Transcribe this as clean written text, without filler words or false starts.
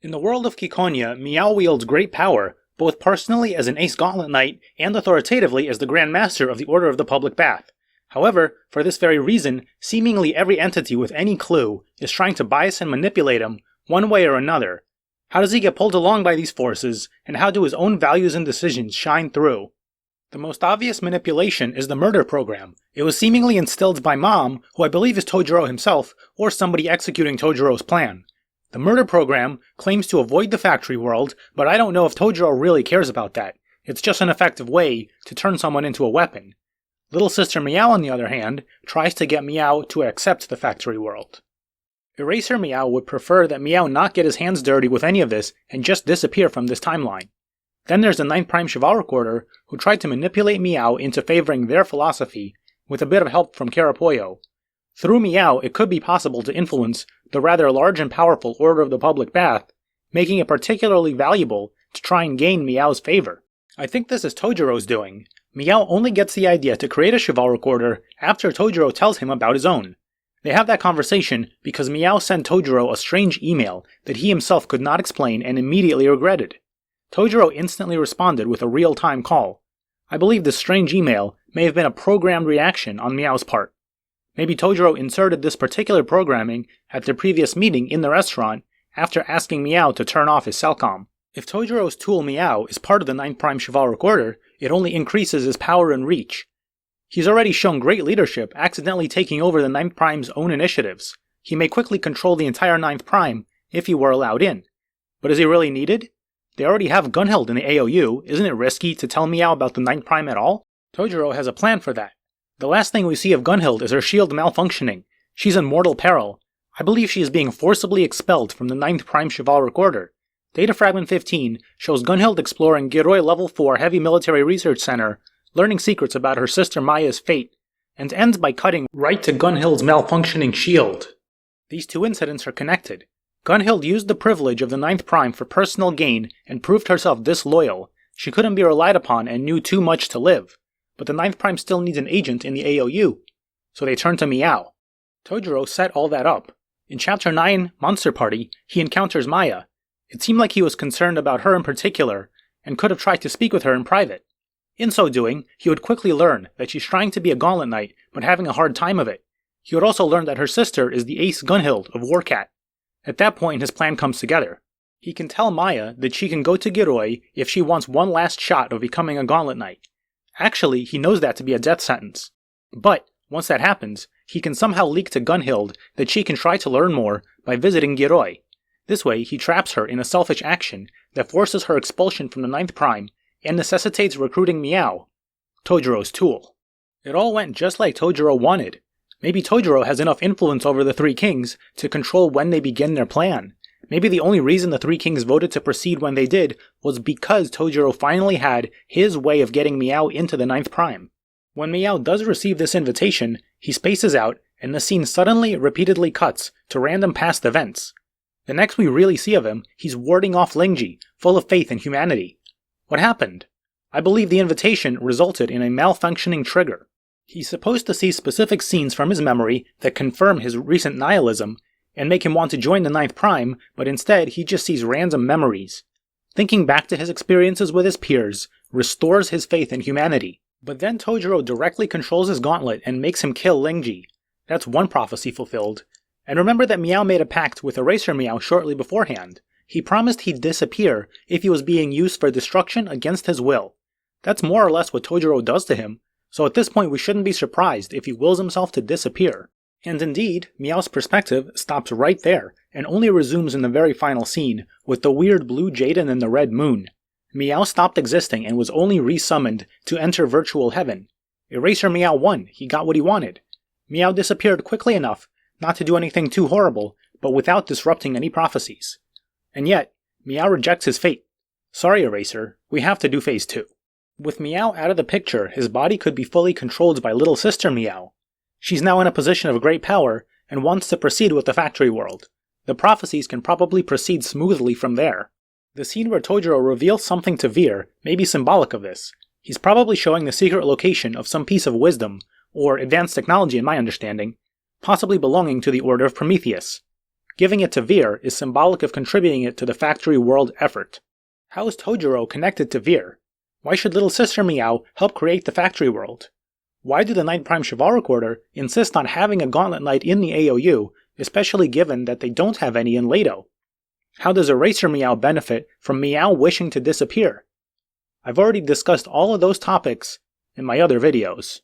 In the world of Ciconia, Meow wields great power, both personally as an ace gauntlet knight and authoritatively as the Grand Master of the Order of the Public Bath. However, for this very reason, seemingly every entity with any clue is trying to bias and manipulate him one way or another. How does he get pulled along by these forces, and how do his own values and decisions shine through? The most obvious manipulation is the murder program. It was seemingly instilled by Mom, who I believe is Tojiro himself, or somebody executing Tojiro's plan. The murder program claims to avoid the factory world, but I don't know if Tojiro really cares about that. It's just an effective way to turn someone into a weapon. Little sister Meow, on the other hand, tries to get Meow to accept the factory world. Eraser Meow would prefer that Meow not get his hands dirty with any of this and just disappear from this timeline. Then there's the 9th Prime Chivalric Order, who tried to manipulate Meow into favoring their philosophy, with a bit of help from Carapoyo. Through Meow, it could be possible to influence the rather large and powerful Order of the Public Bath, making it particularly valuable to try and gain Meow's favor. I think this is Tojiro's doing. Meow only gets the idea to create a chivalric order after Tojiro tells him about his own. They have that conversation because Meow sent Tojiro a strange email that he himself could not explain and immediately regretted. Tojiro instantly responded with a real-time call. I believe this strange email may have been a programmed reaction on Meow's part. Maybe Tojiro inserted this particular programming at their previous meeting in the restaurant after asking Meow to turn off his cellcom. If Tojiro's tool Meow is part of the 9th Prime Chivalric Order, it only increases his power and reach. He's already shown great leadership, accidentally taking over the 9th Prime's own initiatives. He may quickly control the entire 9th Prime if he were allowed in. But is he really needed? They already have Gunhild in the AOU, isn't it risky to tell Meow about the 9th Prime at all? Tojiro has a plan for that. The last thing we see of Gunhild is her shield malfunctioning. She's in mortal peril. I believe she is being forcibly expelled from the 9th Prime Chivalric Order. Data Fragment 15 shows Gunhild exploring Giroi Level 4 Heavy Military Research Center, learning secrets about her sister Maya's fate, and ends by cutting right to Gunhild's malfunctioning shield. These two incidents are connected. Gunhild used the privilege of the 9th Prime for personal gain and proved herself disloyal. She couldn't be relied upon and knew too much to live. But the 9th Prime still needs an agent in the AOU, so they turn to Meow. Tojiro set all that up. In Chapter 9, Monster Party, he encounters Maya. It seemed like he was concerned about her in particular, and could have tried to speak with her in private. In so doing, he would quickly learn that she's trying to be a gauntlet knight, but having a hard time of it. He would also learn that her sister is the ace Gunhild of Warcat. At that point, his plan comes together. He can tell Maya that she can go to Giroi if she wants one last shot of becoming a gauntlet knight. Actually, he knows that to be a death sentence. But, once that happens, he can somehow leak to Gunhild that she can try to learn more by visiting Giroi. This way, he traps her in a selfish action that forces her expulsion from the 9th Prime and necessitates recruiting Meow, Tojiro's tool. It all went just like Tojiro wanted. Maybe Tojiro has enough influence over the Three Kings to control when they begin their plan. Maybe the only reason the Three Kings voted to proceed when they did was because Tojiro finally had his way of getting Meow into the 9th Prime. When Meow does receive this invitation, he spaces out, and the scene suddenly, repeatedly cuts to random past events. The next we really see of him, he's warding off Lingji, full of faith in humanity. What happened? I believe the invitation resulted in a malfunctioning trigger. He's supposed to see specific scenes from his memory that confirm his recent nihilism, and make him want to join the 9th Prime, but instead he just sees random memories. Thinking back to his experiences with his peers restores his faith in humanity. But then Tojiro directly controls his gauntlet and makes him kill Lingji. That's one prophecy fulfilled. And remember that Meow made a pact with Eraser Meow shortly beforehand. He promised he'd disappear if he was being used for destruction against his will. That's more or less what Tojiro does to him, so at this point we shouldn't be surprised if he wills himself to disappear. And indeed, Meow's perspective stops right there, and only resumes in the very final scene, with the weird blue Jaden and the red moon. Meow stopped existing and was only resummoned to enter virtual heaven. Eraser Meow won, he got what he wanted. Meow disappeared quickly enough not to do anything too horrible, but without disrupting any prophecies. And yet, Meow rejects his fate. Sorry, Eraser, we have to do Phase 2. With Meow out of the picture, his body could be fully controlled by little sister Meow. She's now in a position of great power, and wants to proceed with the factory world. The prophecies can probably proceed smoothly from there. The scene where Tojiro reveals something to Veer may be symbolic of this. He's probably showing the secret location of some piece of wisdom, or advanced technology in my understanding, possibly belonging to the Order of Prometheus. Giving it to Vir is symbolic of contributing it to the factory world effort. How is Tojiro connected to Vir? Why should little sister Meow help create the factory world? Why do the 9 Prime Chivalric Order insist on having a Gauntlet Knight in the AOU, especially given that they don't have any in Leto? How does Eraser Meow benefit from Meow wishing to disappear? I've already discussed all of those topics in my other videos.